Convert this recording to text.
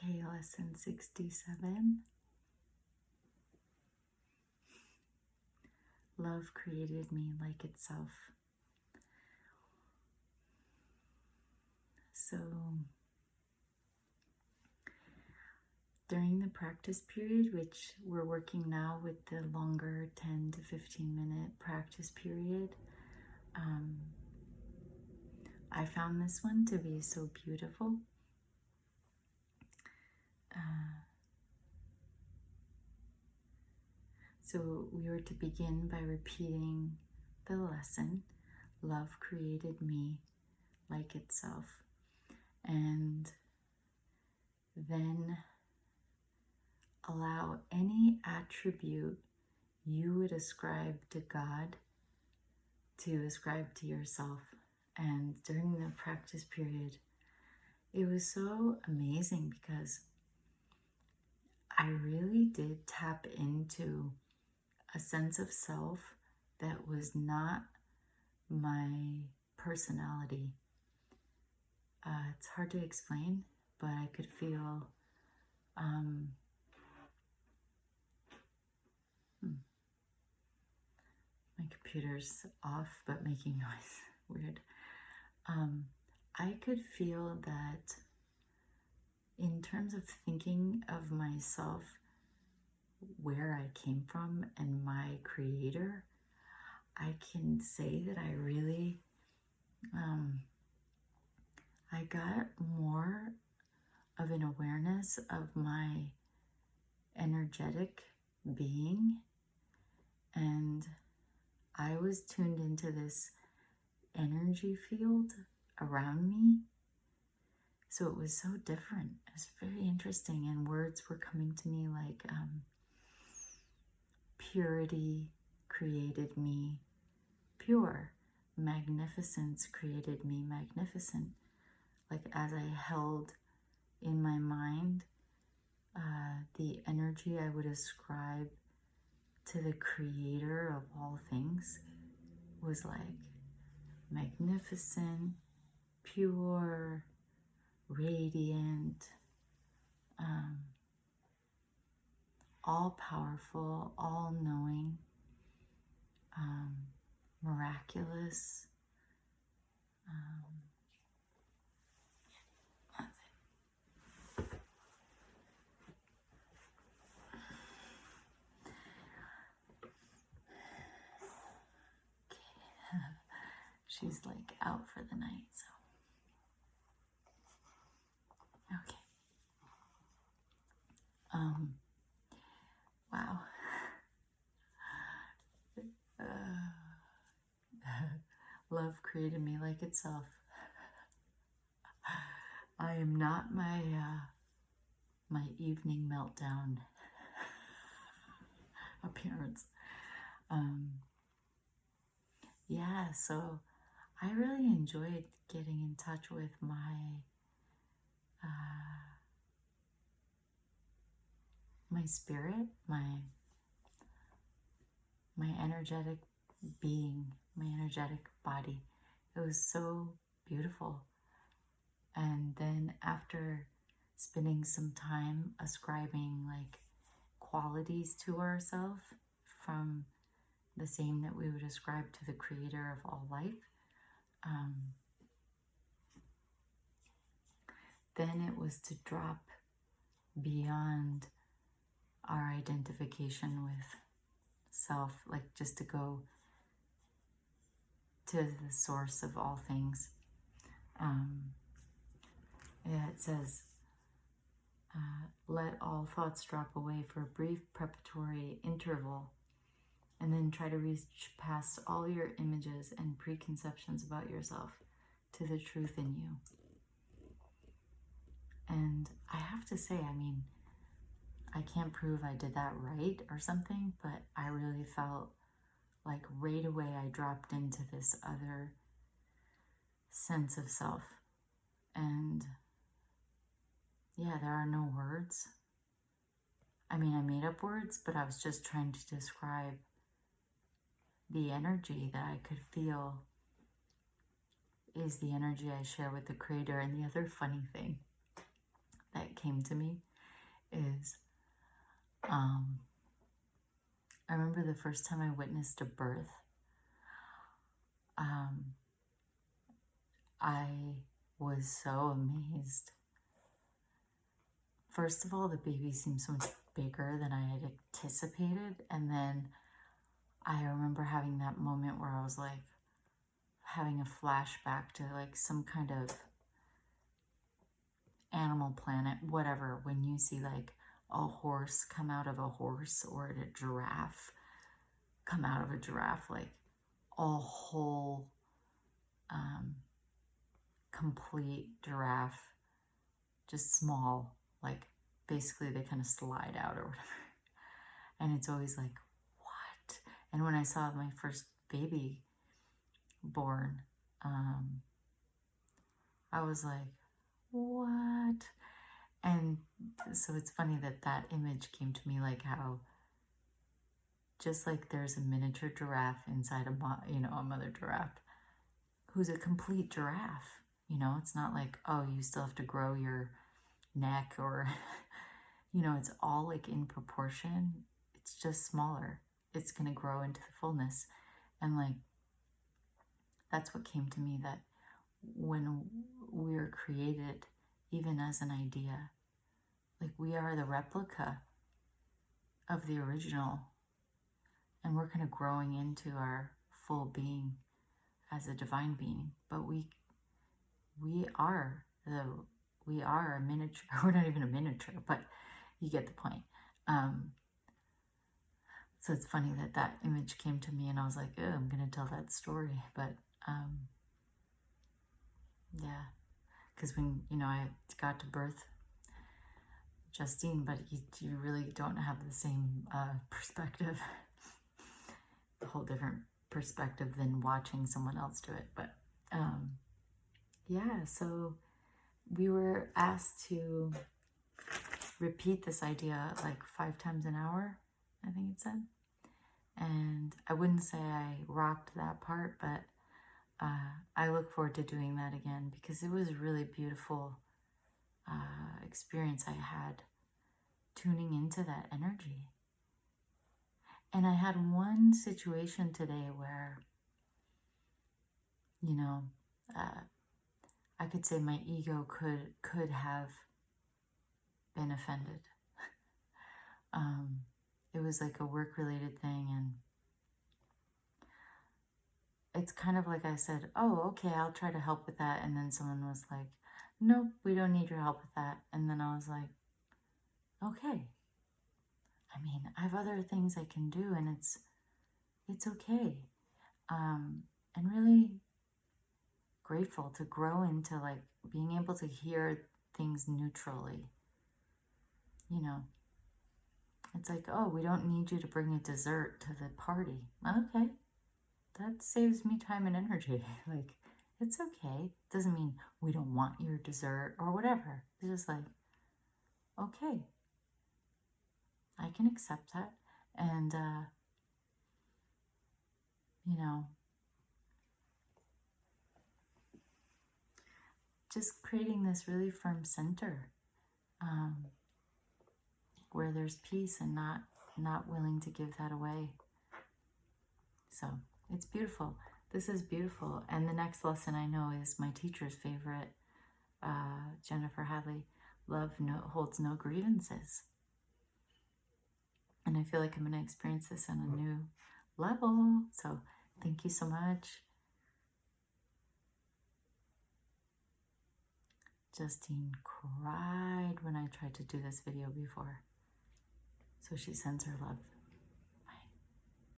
Okay, lesson 67. Love created me like itself. So, during the practice period, which we're working now with the longer 10 to 15-minute practice period, I found this one to be so beautiful. So we were to begin by repeating the lesson, love created me like itself. And then allow any attribute you would ascribe to God to ascribe to yourself. And during the practice period, it was so amazing because I really did tap into a sense of self that was not my personality. It's hard to explain, but I could feel my computer's off but making noise. Weird. I could feel that in terms of thinking of myself, where I came from and my creator, I can say that I really, I got more of an awareness of my energetic being, and I was tuned into this energy field around me. So it was so different. It was very interesting, and words were coming to me like purity created me pure. Magnificence created me magnificent. Like as I held in my mind the energy I would ascribe to the creator of all things was like magnificent, pure, radiant, all-powerful, all-knowing, miraculous. That's it. Okay. She's like out for the night, so. Okay. Wow. Love created me like itself. I am not my my evening meltdown appearance. Yeah, so I really enjoyed getting in touch with my my spirit, my energetic being, my energetic body. It was so beautiful. And then after spending some time ascribing like qualities to ourselves from the same that we would ascribe to the creator of all life, then it was to drop beyond our identification with self, like just to go to the source of all things. Yeah, it says, let all thoughts drop away for a brief preparatory interval, and then try to reach past all your images and preconceptions about yourself to the truth in you. And I have to say, I mean, I can't prove I did that right or something, but I really felt like right away I dropped into this other sense of self. And yeah, there are no words. I mean, I made up words, but I was just trying to describe the energy that I could feel is the energy I share with the creator. And the other funny thing that came to me is I remember the first time I witnessed a birth. I was so amazed. First of all, the baby seemed so much bigger than I had anticipated. And then I remember having that moment where I was like having a flashback to like some kind of Animal Planet, whatever, when you see like a horse come out of a horse or a giraffe come out of a giraffe, like a whole complete giraffe, just small, like basically they kind of slide out or whatever. And it's always like, what? And when I saw my first baby born, I was like, what? And so it's funny that that image came to me, like how just like there's a miniature giraffe inside a mother giraffe who's a complete giraffe. It's not like, oh, you still have to grow your neck or, it's all like in proportion. It's just smaller. It's going to grow into the fullness. And like, that's what came to me, that when we're created, even as an idea, like we are the replica of the original, and we're kind of growing into our full being as a divine being. But we are a miniature. We're not even a miniature, but you get the point. So it's funny that that image came to me, and I was like, oh, I'm gonna tell that story. But yeah, because when I got to birth Justine, but you really don't have the same perspective, a whole different perspective than watching someone else do it. But yeah, so we were asked to repeat this idea like 5 times an hour, I think it said. And I wouldn't say I rocked that part, but I look forward to doing that again, because it was a really beautiful experience I had tuning into that energy. And I had one situation today where, I could say my ego could have been offended. It was like a work-related thing, and it's kind of like I said, oh, okay, I'll try to help with that. And then someone was like, nope, we don't need your help with that. And then I was like, okay. I mean, I have other things I can do, and it's okay. And really grateful to grow into like being able to hear things neutrally. It's like, oh, we don't need you to bring a dessert to the party. Okay, that saves me time and energy. Like, it's okay. Doesn't mean we don't want your dessert or whatever. It's just like, okay, I can accept that. And, just creating this really firm center where there's peace, and not willing to give that away. So it's beautiful. This is beautiful. And the next lesson I know is my teacher's favorite, Jennifer Hadley. Love holds no grievances. And I feel like I'm going to experience this on a new level. So thank you so much. Justine cried when I tried to do this video before. So she sends her love.